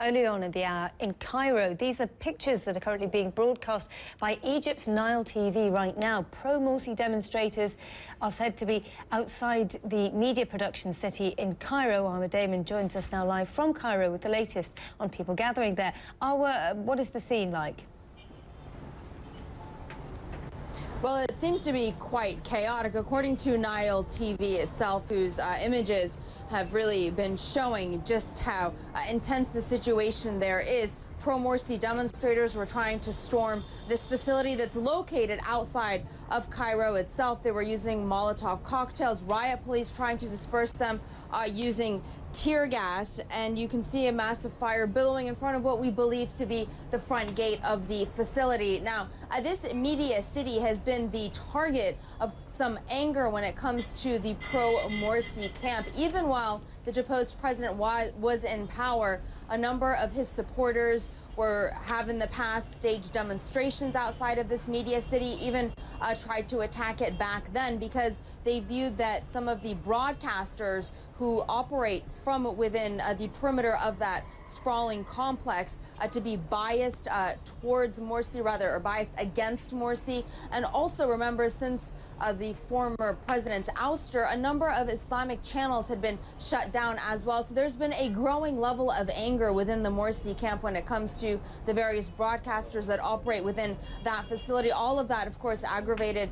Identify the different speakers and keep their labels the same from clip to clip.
Speaker 1: Early on in the hour in Cairo, these are pictures that are currently being broadcast by Egypt's Nile TV right now. Pro-Morsy demonstrators are said to be outside the media production city in Cairo. Arma Damon joins us now live from Cairo with the latest on people gathering there. Arwa, what is the scene like?
Speaker 2: Well, it seems to be quite chaotic. According to Nile TV itself, whose images have really been showing just how intense the situation there is, Pro-Morsy demonstrators were trying to storm this facility that's located outside of Cairo itself. They were using Molotov cocktails, riot police trying to disperse them using tear gas, and you can see a massive fire billowing in front of what we believe to be the front gate of the facility. Now, this media city has been the target of some anger when it comes to the Pro-Morsy camp. Even while the deposed president was in power, a number of his supporters have in the past staged demonstrations outside of this media city, even tried to attack it back then because they viewed that some of the broadcasters who operate from within the perimeter of that sprawling complex to be biased towards Morsi, or biased against Morsi. And also remember, since the former president's ouster, a number of Islamic channels had been shut down as well. So there's been a growing level of anger within the Morsi camp when it comes to the various broadcasters that operate within that facility. All of that, of course, aggravated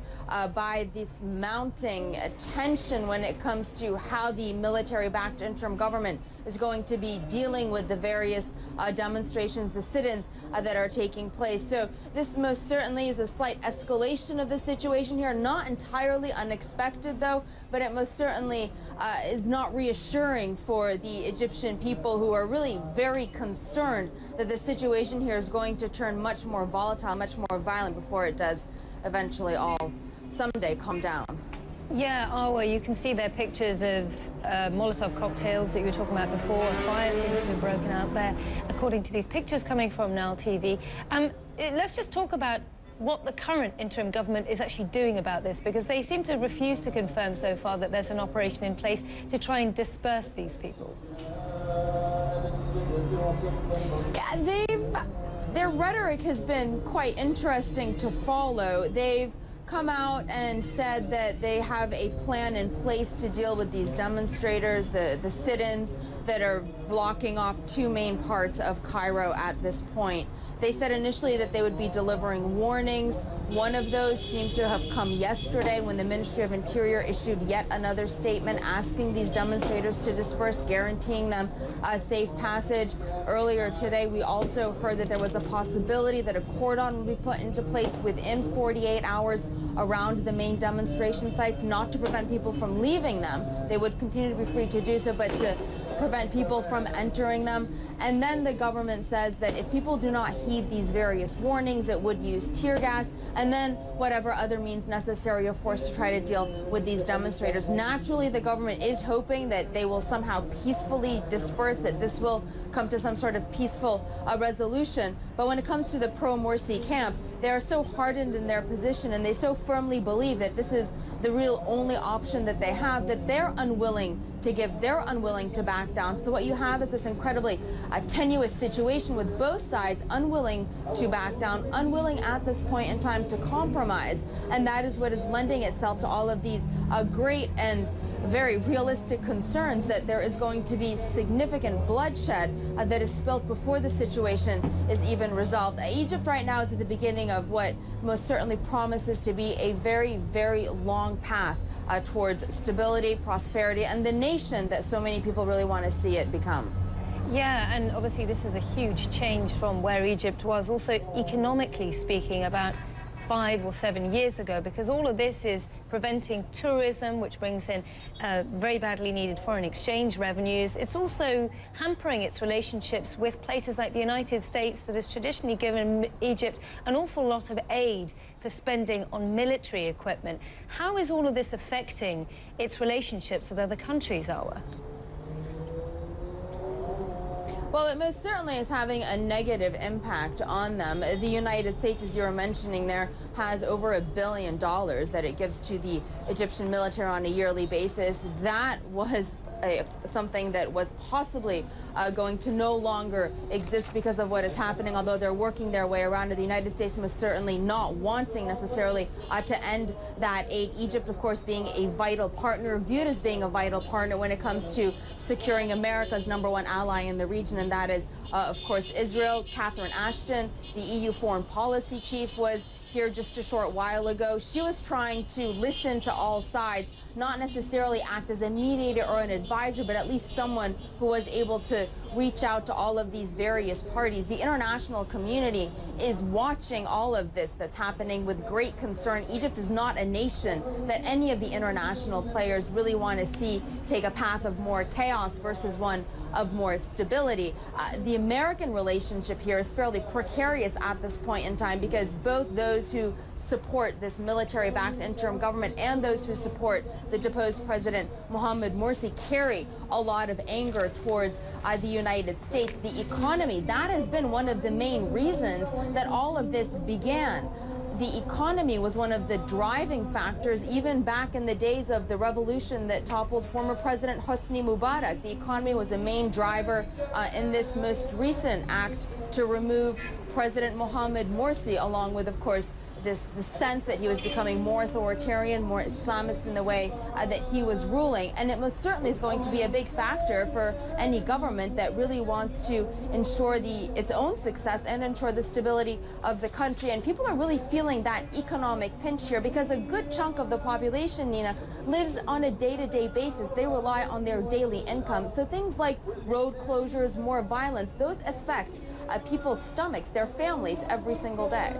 Speaker 2: by this mounting tension when it comes to how the military-backed interim government is going to be dealing with the various demonstrations, the sit-ins that are taking place. So this most certainly is a slight escalation of the situation here. Not entirely unexpected, though, but it most certainly is not reassuring for the Egyptian people, who are really very concerned that the situation here is going to turn much more volatile, much more violent before it does eventually all someday calm down.
Speaker 1: Yeah, Arwa, you can see there pictures of Molotov cocktails that you were talking about before. A fire seems to have broken out there, according to these pictures coming from Nile TV. Let's just talk about what the current interim government is actually doing about this, because they seem to refuse to confirm so far that there's an operation in place to try and disperse these people.
Speaker 2: Yeah, their rhetoric has been quite interesting to follow. They've come out and said that they have a plan in place to deal with these demonstrators, the sit-ins that are blocking off two main parts of Cairo at this point. They said initially that they would be delivering warnings. One of those seemed to have come yesterday when the Ministry of Interior issued yet another statement asking these demonstrators to disperse, guaranteeing them a safe passage. Earlier today, we also heard that there was a possibility that a cordon would be put into place within 48 hours around the main demonstration sites, not to prevent people from leaving them. They would continue to be free to do so, but to prevent people from entering them. And then the government says that if people do not heed these various warnings, it would use tear gas and then whatever other means necessary of force to try to deal with these demonstrators. Naturally, the government is hoping that they will somehow peacefully disperse, that this will come to some sort of peaceful resolution. But when it comes to the Pro-Morsy camp, they are so hardened in their position and they so firmly believe that this is the real only option that they have, that they're unwilling to give, they're unwilling to back down. So what you have is this incredibly tenuous situation with both sides unwilling to back down, unwilling at this point in time to compromise. And that is what is lending itself to all of these great and very realistic concerns that there is going to be significant bloodshed that is spilt before the situation is even resolved. Egypt right now is at the beginning of what most certainly promises to be a very, very long path towards stability, prosperity, and the nation that so many people really want to see it become.
Speaker 1: Yeah, and obviously this is a huge change from where Egypt was, also economically speaking, about 5 or 7 years ago, because all of this is preventing tourism, which brings in very badly needed foreign exchange revenues. It's also hampering its relationships with places like the United States, that has traditionally given Egypt an awful lot of aid for spending on military equipment. How is all of this affecting its relationships with other countries, Arwa?
Speaker 2: Well, it most certainly is having a negative impact on them. The United States, as you were mentioning there, has over $1 billion that it gives to the Egyptian military on a yearly basis. That was something that was possibly going to no longer exist because of what is happening, although they're working their way around it. The United States was certainly not wanting necessarily to end that aid. Egypt, of course, being a vital partner, viewed as being a vital partner when it comes to securing America's #1 ally in the region, and that is, of course, Israel. Catherine Ashton, the EU foreign policy chief, was here just a short while ago. She was trying to listen to all sides, not necessarily act as a mediator or an advisor, but at least someone who was able to reach out to all of these various parties. The international community is watching all of this that's happening with great concern. Egypt is not a nation that any of the international players really want to see take a path of more chaos versus one of more stability. The American relationship here is fairly precarious at this point in time, because both those who support this military-backed interim government and those who support the deposed President Mohamed Morsi carry a lot of anger towards the United States. The economy, that has been one of the main reasons that all of this began. The economy was one of the driving factors even back in the days of the revolution that toppled former President Hosni Mubarak. The economy was a main driver in this most recent act to remove President Mohamed Morsi, along with, of course, the sense that he was becoming more authoritarian, more Islamist in the way that he was ruling. And it most certainly is going to be a big factor for any government that really wants to ensure its own success and ensure the stability of the country. And people are really feeling that economic pinch here, because a good chunk of the population, Nina, lives on a day-to-day basis. They rely on their daily income. So things like road closures, more violence, those affect people's stomachs, their families every single day.